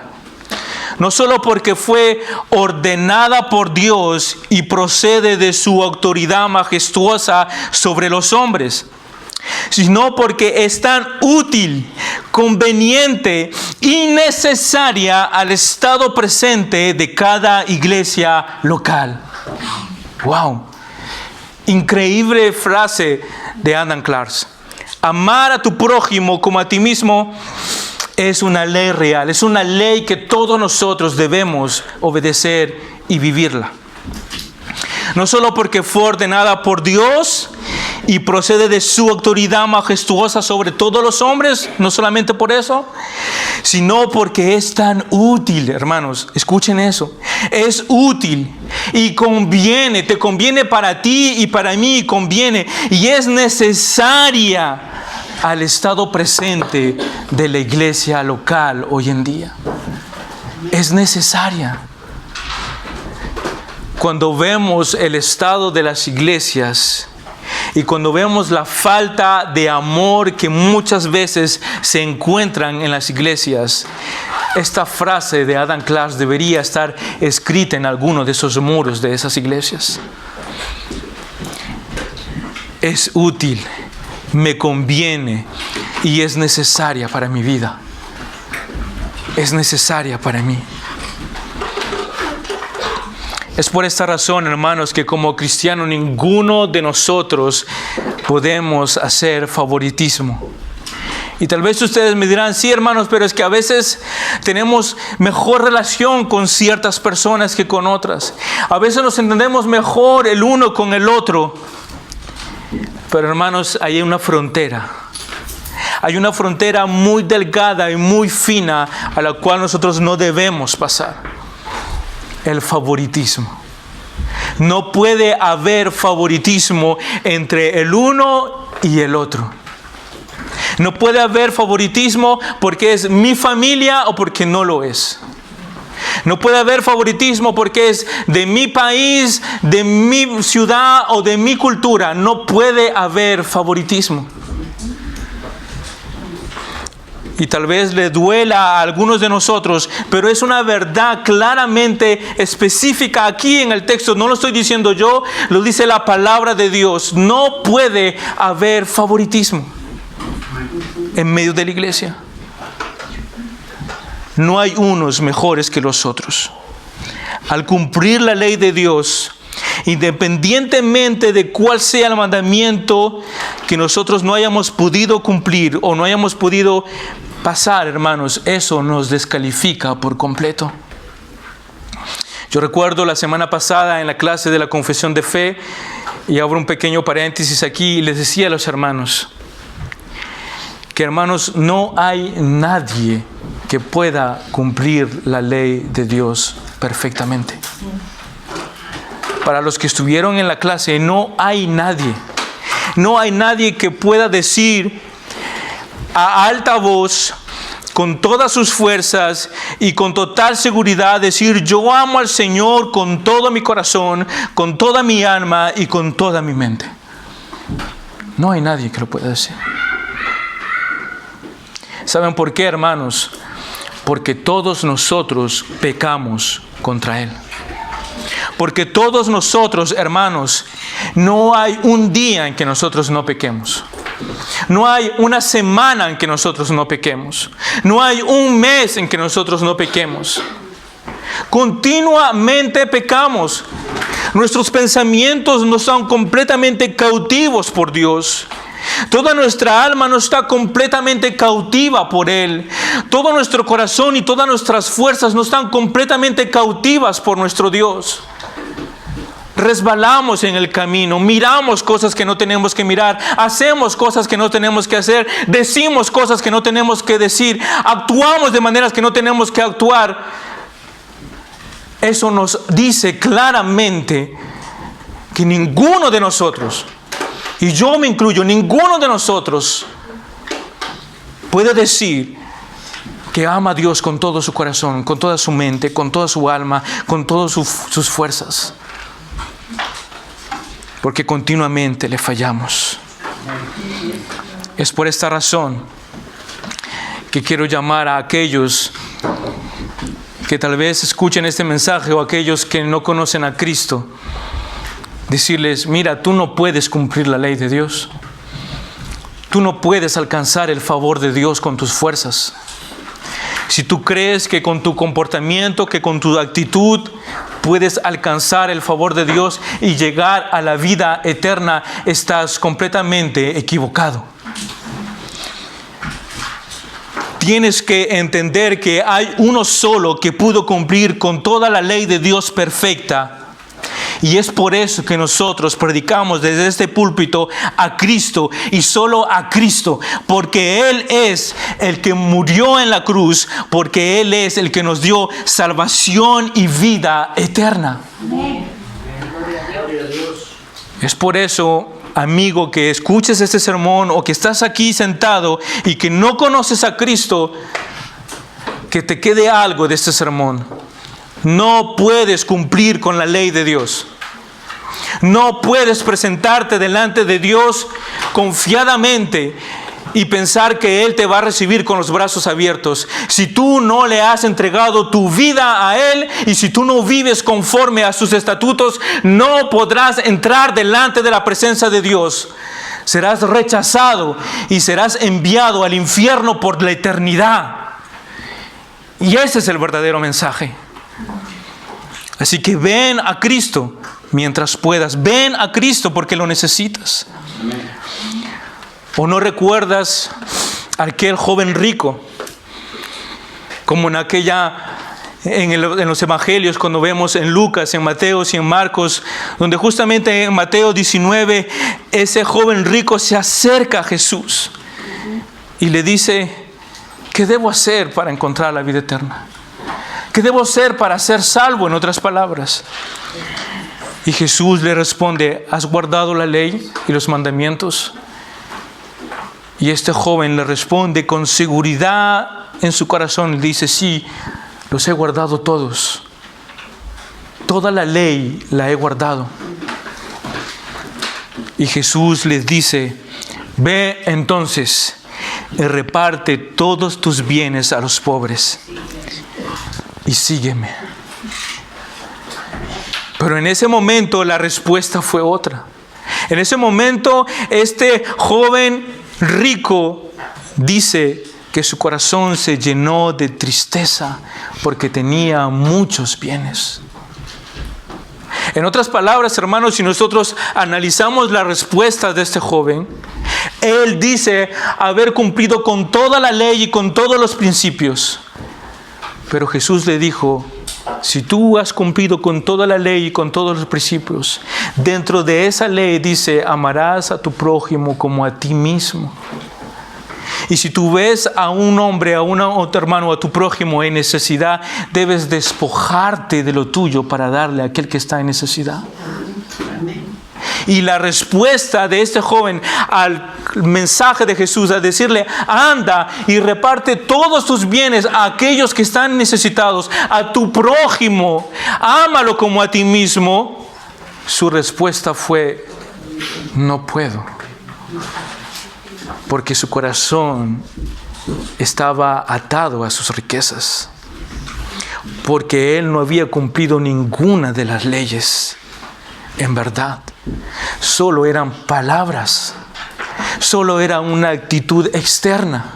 no solo porque fue ordenada por Dios y procede de su autoridad majestuosa sobre los hombres, sino porque es tan útil, conveniente y necesaria al estado presente de cada iglesia local. ¡Wow! Increíble frase de Adam Clarke. Amar a tu prójimo como a ti mismo es una ley real, es una ley que todos nosotros debemos obedecer y vivirla. No solo porque fue ordenada por Dios y procede de su autoridad majestuosa sobre todos los hombres, no solamente por eso, sino porque es tan útil, hermanos, escuchen eso, es útil y conviene, te conviene para ti y para mí, conviene y es necesaria al estado presente de la iglesia local hoy en día. es necesaria. Cuando vemos el estado de las iglesias y cuando vemos la falta de amor que muchas veces se encuentran en las iglesias, esta frase de Adam Clarke debería estar escrita en alguno de esos muros de esas iglesias. Es útil, me conviene y es necesaria para mi vida. Es necesaria para mí. Es por esta razón, hermanos, que como cristianos ninguno de nosotros podemos hacer favoritismo. Y tal vez ustedes me dirán, sí, hermanos, pero es que a veces tenemos mejor relación con ciertas personas que con otras. A veces nos entendemos mejor el uno con el otro. Pero hermanos, hay una frontera. Hay una frontera muy delgada y muy fina a la cual nosotros no debemos pasar. El favoritismo. No puede haber favoritismo entre el uno y el otro. No puede haber favoritismo porque es mi familia o porque no lo es. No puede haber favoritismo porque es de mi país, de mi ciudad o de mi cultura. No puede haber favoritismo. Y tal vez le duela a algunos de nosotros, pero es una verdad claramente específica aquí en el texto. No lo estoy diciendo yo, lo dice la palabra de Dios. No puede haber favoritismo en medio de la iglesia. No hay unos mejores que los otros. Al cumplir la ley de Dios, independientemente de cuál sea el mandamiento que nosotros no hayamos podido cumplir o no hayamos podido pasar, hermanos, eso nos descalifica por completo. Yo recuerdo la semana pasada en la clase de la confesión de fe, y abro un pequeño paréntesis aquí, y les decía a los hermanos que, hermanos, no hay nadie que pueda cumplir la ley de Dios perfectamente. Para los que estuvieron en la clase, no hay nadie. No hay nadie que pueda decir a alta voz, con todas sus fuerzas y con total seguridad, decir: yo amo al Señor con todo mi corazón, con toda mi alma y con toda mi mente. No hay nadie que lo pueda decir. ¿Saben por qué, hermanos? Porque todos nosotros pecamos contra Él. Porque todos nosotros, hermanos, no hay un día en que nosotros no pequemos. No hay una semana en que nosotros no pequemos. No hay un mes en que nosotros no pequemos. Continuamente pecamos. Nuestros pensamientos no son completamente cautivos por Dios. Toda nuestra alma no está completamente cautiva por Él. Todo nuestro corazón y todas nuestras fuerzas no están completamente cautivas por nuestro Dios. Resbalamos en el camino, miramos cosas que no tenemos que mirar, hacemos cosas que no tenemos que hacer, decimos cosas que no tenemos que decir, actuamos de maneras que no tenemos que actuar. Eso nos dice claramente que ninguno de nosotros, y yo me incluyo, ninguno de nosotros puede decir que ama a Dios con todo su corazón, con toda su mente, con toda su alma, con todas sus fuerzas. Porque continuamente le fallamos. Es por esta razón que quiero llamar a aquellos que tal vez escuchen este mensaje, o aquellos que no conocen a Cristo, decirles: mira, tú no puedes cumplir la ley de Dios. Tú no puedes alcanzar el favor de Dios con tus fuerzas. Si tú crees que con tu comportamiento, que con tu actitud puedes alcanzar el favor de Dios y llegar a la vida eterna, estás completamente equivocado. Tienes que entender que hay uno solo que pudo cumplir con toda la ley de Dios perfecta. Y es por eso que nosotros predicamos desde este púlpito a Cristo y solo a Cristo. Porque Él es el que murió en la cruz. Porque Él es el que nos dio salvación y vida eterna. Es por eso, amigo, que escuches este sermón o que estás aquí sentado y que no conoces a Cristo, que te quede algo de este sermón. No puedes cumplir con la ley de Dios. No puedes presentarte delante de Dios confiadamente y pensar que Él te va a recibir con los brazos abiertos. Si tú no le has entregado tu vida a Él y si tú no vives conforme a sus estatutos, no podrás entrar delante de la presencia de Dios. Serás rechazado y serás enviado al infierno por la eternidad. Y ese es el verdadero mensaje. Así que ven a Cristo mientras puedas. Ven a Cristo porque lo necesitas. ¿O no recuerdas a aquel joven rico? Como en los evangelios, cuando vemos en Lucas, en Mateo y en Marcos, donde justamente en Mateo 19, ese joven rico se acerca a Jesús y le dice: ¿qué debo hacer para encontrar la vida eterna? ¿Qué debo hacer para ser salvo, en otras palabras? Y Jesús le responde: ¿has guardado la ley y los mandamientos? Y este joven le responde con seguridad en su corazón. Le dice: sí, los he guardado todos. Toda la ley la he guardado. Y Jesús les dice: ve entonces y reparte todos tus bienes a los pobres y sígueme. Pero en ese momento la respuesta fue otra. En ese momento este joven rico dice que su corazón se llenó de tristeza porque tenía muchos bienes. En otras palabras, hermanos, si nosotros analizamos la respuesta de este joven, él dice haber cumplido con toda la ley y con todos los principios. Pero Jesús le dijo: si tú has cumplido con toda la ley y con todos los principios, dentro de esa ley dice: amarás a tu prójimo como a ti mismo. Y si tú ves a un hombre, a otro hermano, a tu prójimo en necesidad, debes despojarte de lo tuyo para darle a aquel que está en necesidad. Y la respuesta de este joven al mensaje de Jesús, a decirle: anda y reparte todos tus bienes a aquellos que están necesitados, a tu prójimo, ámalo como a ti mismo, su respuesta fue: no puedo. Porque su corazón estaba atado a sus riquezas. Porque él no había cumplido ninguna de las leyes. En verdad, solo eran palabras. Solo era una actitud externa.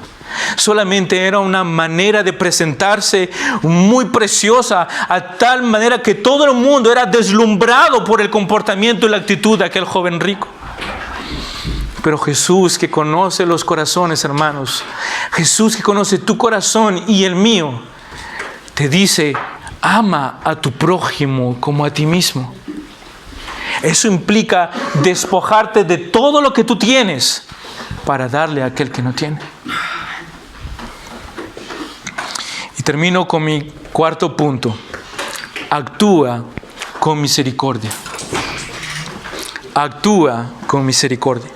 Solamente era una manera de presentarse muy preciosa, a tal manera que todo el mundo era deslumbrado por el comportamiento y la actitud de aquel joven rico. Pero Jesús, que conoce los corazones, hermanos, Jesús que conoce tu corazón y el mío, te dice: ama a tu prójimo como a ti mismo. Eso implica despojarte de todo lo que tú tienes para darle a aquel que no tiene. Y termino con mi cuarto punto. Actúa con misericordia. Actúa con misericordia.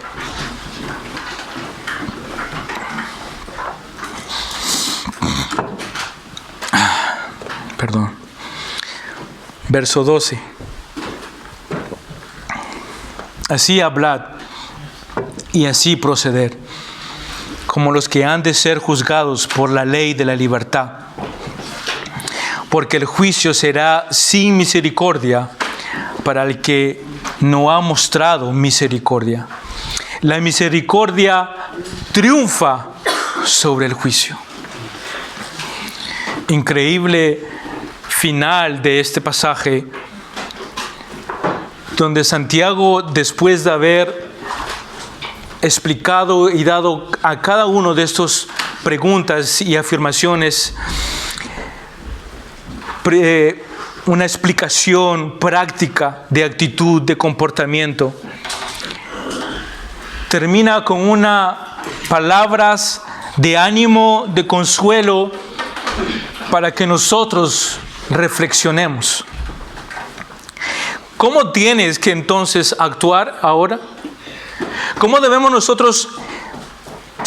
Verso 12. Así hablad y así proceder, como los que han de ser juzgados por la ley de la libertad. Porque el juicio será sin misericordia para el que no ha mostrado misericordia. La misericordia triunfa sobre el juicio. Increíble final de este pasaje, donde Santiago, después de haber explicado y dado a cada uno de estas preguntas y afirmaciones una explicación práctica de actitud, de comportamiento, termina con unas palabras de ánimo, de consuelo, para que nosotros reflexionemos. ¿Cómo tienes que entonces actuar ahora? ¿Cómo debemos nosotros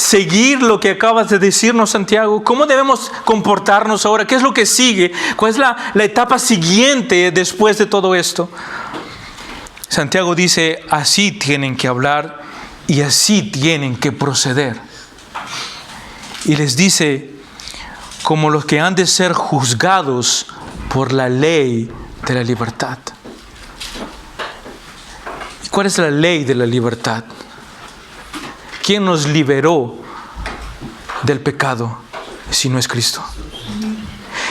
seguir lo que acabas de decirnos, Santiago? ¿Cómo debemos comportarnos ahora? ¿Qué es lo que sigue? ¿Cuál es la etapa siguiente después de todo esto? Santiago dice, así tienen que hablar y así tienen que proceder. Y les dice, como los que han de ser juzgados por la ley de la libertad. ¿Y cuál es la ley de la libertad? ¿Quién nos liberó del pecado si no es Cristo?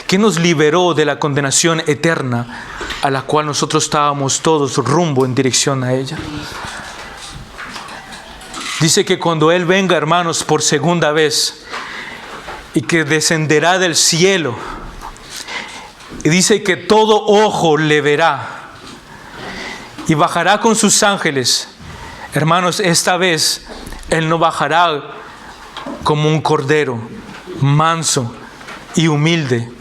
¿Quién nos liberó de la condenación eterna a la cual nosotros estábamos todos rumbo en dirección a ella? Dice que cuando Él venga, hermanos, por segunda vez y que descenderá del cielo, y dice que todo ojo le verá y bajará con sus ángeles. Hermanos, esta vez Él no bajará como un cordero manso y humilde.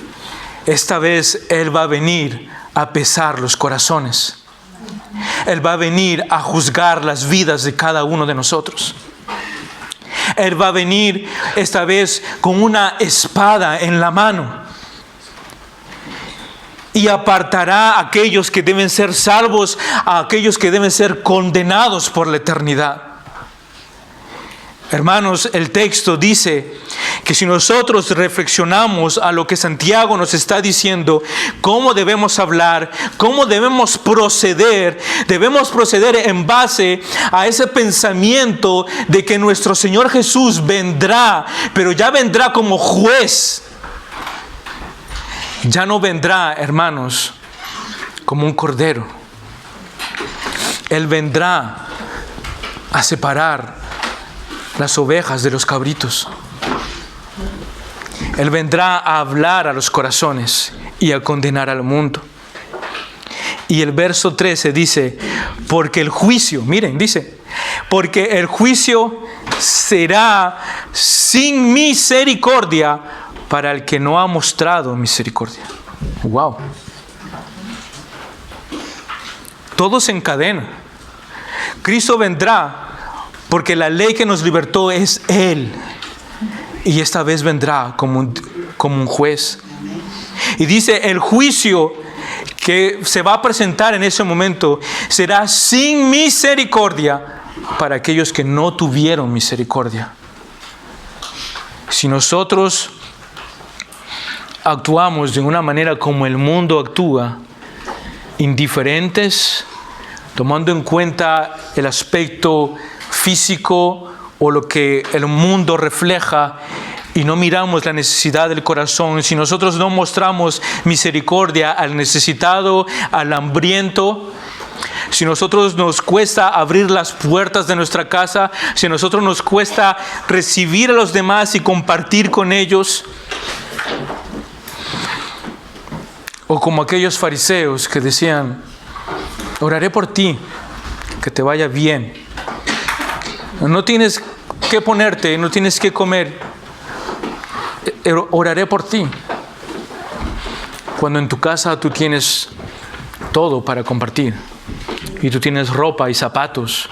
Esta vez Él va a venir a pesar los corazones. Él va a venir a juzgar las vidas de cada uno de nosotros. Él va a venir esta vez con una espada en la mano y apartará a aquellos que deben ser salvos, a aquellos que deben ser condenados por la eternidad. Hermanos, el texto dice que si nosotros reflexionamos a lo que Santiago nos está diciendo, cómo debemos hablar, cómo debemos proceder en base a ese pensamiento de que nuestro Señor Jesús vendrá, pero ya vendrá como juez. Ya no vendrá, hermanos, como un cordero. Él vendrá a separar las ovejas de los cabritos. Él vendrá a hablar a los corazones y a condenar al mundo. Y el verso 13 dice, porque el juicio, miren, dice, porque el juicio será sin misericordia para el que no ha mostrado misericordia. Wow. Todo se encadena. Cristo vendrá porque la ley que nos libertó es Él. Y esta vez vendrá como un juez. Y dice, el juicio que se va a presentar en ese momento será sin misericordia para aquellos que no tuvieron misericordia. Si nosotros actuamos de una manera como el mundo actúa, indiferentes, tomando en cuenta el aspecto físico o lo que el mundo refleja, y no miramos la necesidad del corazón, si nosotros no mostramos misericordia al necesitado, al hambriento, si nosotros nos cuesta abrir las puertas de nuestra casa, si a nosotros nos cuesta recibir a los demás y compartir con ellos, o como aquellos fariseos que decían, oraré por ti, que te vaya bien. No tienes que ponerte, no tienes que comer. Oraré por ti. Cuando en tu casa tú tienes todo para compartir. Y tú tienes ropa y zapatos.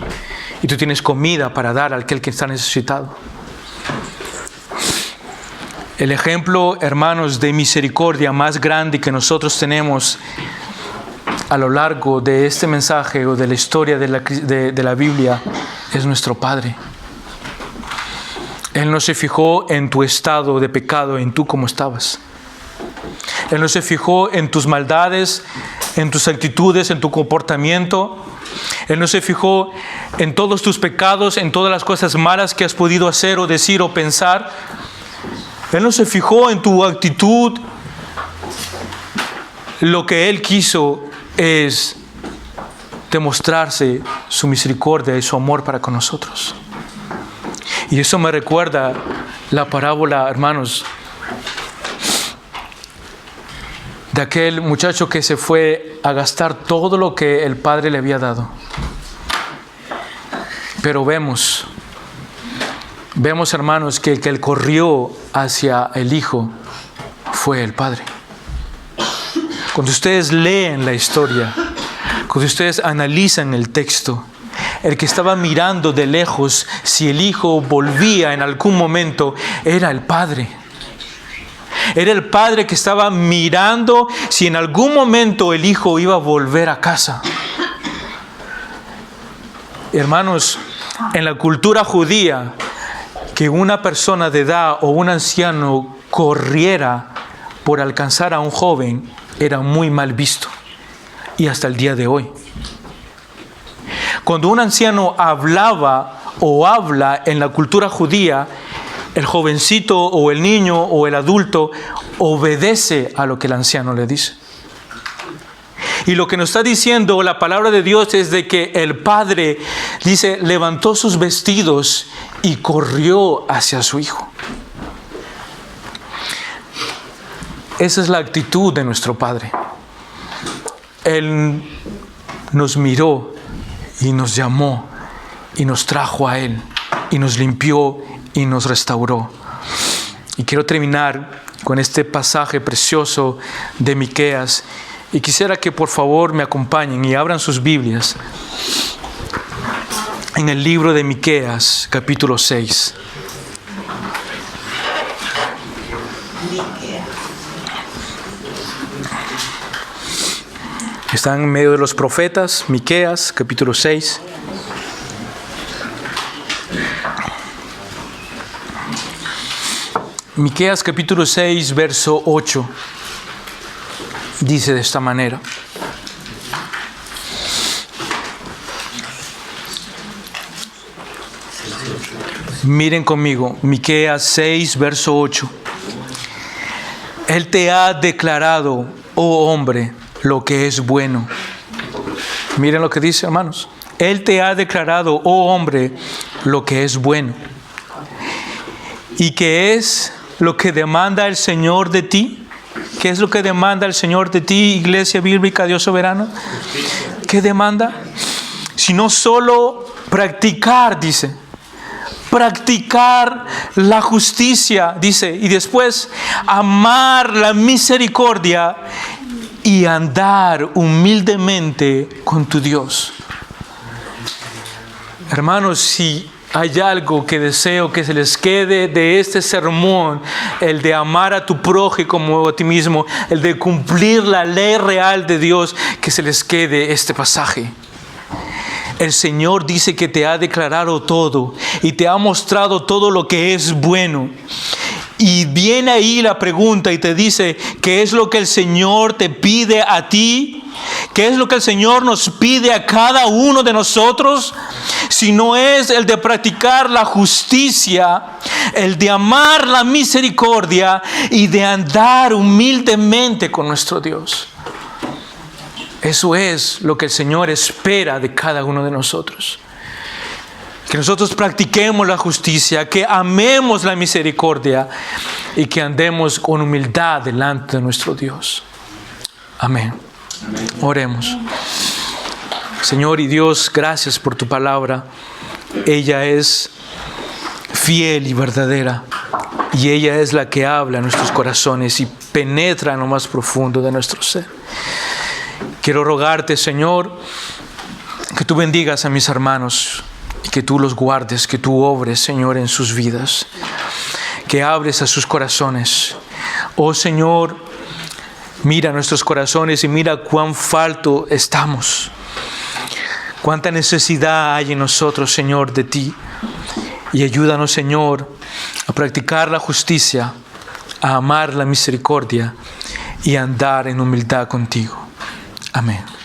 Y tú tienes comida para dar a aquel que está necesitado. El ejemplo, hermanos, de misericordia más grande que nosotros tenemos a lo largo de este mensaje o de la historia de la Biblia es nuestro Padre. Él no se fijó en tu estado de pecado, en tú cómo estabas. Él no se fijó en tus maldades, en tus actitudes, en tu comportamiento. Él no se fijó en todos tus pecados, en todas las cosas malas que has podido hacer o decir o pensar. Él no se fijó en tu actitud. Lo que Él quiso es demostrarse su misericordia y su amor para con nosotros. Y eso me recuerda la parábola, hermanos, de aquel muchacho que se fue a gastar todo lo que el padre le había dado. Pero vemos, hermanos, que el que corrió hacia el hijo fue el padre. Cuando ustedes leen la historia, cuando ustedes analizan el texto, el que estaba mirando de lejos si el hijo volvía en algún momento, era el padre. Era el padre que estaba mirando si en algún momento el hijo iba a volver a casa. Hermanos, en la cultura judía, que una persona de edad o un anciano corriera por alcanzar a un joven era muy mal visto. Y hasta el día de hoy. Cuando un anciano hablaba o habla en la cultura judía, el jovencito o el niño o el adulto obedece a lo que el anciano le dice. Y lo que nos está diciendo la palabra de Dios es de que el padre, dice, levantó sus vestidos y corrió hacia su hijo. Esa es la actitud de nuestro Padre. Él nos miró y nos llamó y nos trajo a Él y nos limpió y nos restauró. Y quiero terminar con este pasaje precioso de Miqueas y quisiera que por favor me acompañen y abran sus Biblias en el libro de Miqueas, capítulo 6. Están en medio de los profetas, Miqueas, capítulo 6. Miqueas, capítulo 6, verso 8. Dice de esta manera. Miren conmigo, Miqueas 6, verso 8. Él te ha declarado, oh hombre, lo que es bueno. Miren lo que dice, hermanos. Él te ha declarado, oh hombre, lo que es bueno. ¿Y qué es lo que demanda el Señor de ti? ¿Qué es lo que demanda el Señor de ti, Iglesia Bíblica, Dios soberano? ¿Qué demanda? Sino solo practicar, dice. Practicar la justicia, dice. Y después, amar la misericordia y andar humildemente con tu Dios. Hermanos, si hay algo que deseo que se les quede de este sermón, el de amar a tu prójimo como a ti mismo, el de cumplir la ley real de Dios, que se les quede este pasaje. El Señor dice que te ha declarado todo y te ha mostrado todo lo que es bueno. Y viene ahí la pregunta y te dice, ¿qué es lo que el Señor te pide a ti? ¿Qué es lo que el Señor nos pide a cada uno de nosotros? Si no es el de practicar la justicia, el de amar la misericordia y de andar humildemente con nuestro Dios. Eso es lo que el Señor espera de cada uno de nosotros. Que nosotros practiquemos la justicia, que amemos la misericordia y que andemos con humildad delante de nuestro Dios. Amén. Amén. Oremos. Señor y Dios, gracias por tu palabra. Ella es fiel y verdadera. Y ella es la que habla en nuestros corazones y penetra en lo más profundo de nuestro ser. Quiero rogarte, Señor, que tú bendigas a mis hermanos. Que tú los guardes, que tú obres, Señor, en sus vidas. Que hables a sus corazones. Oh, Señor, mira nuestros corazones y mira cuán falto estamos. Cuánta necesidad hay en nosotros, Señor, de ti. Y ayúdanos, Señor, a practicar la justicia, a amar la misericordia y a andar en humildad contigo. Amén.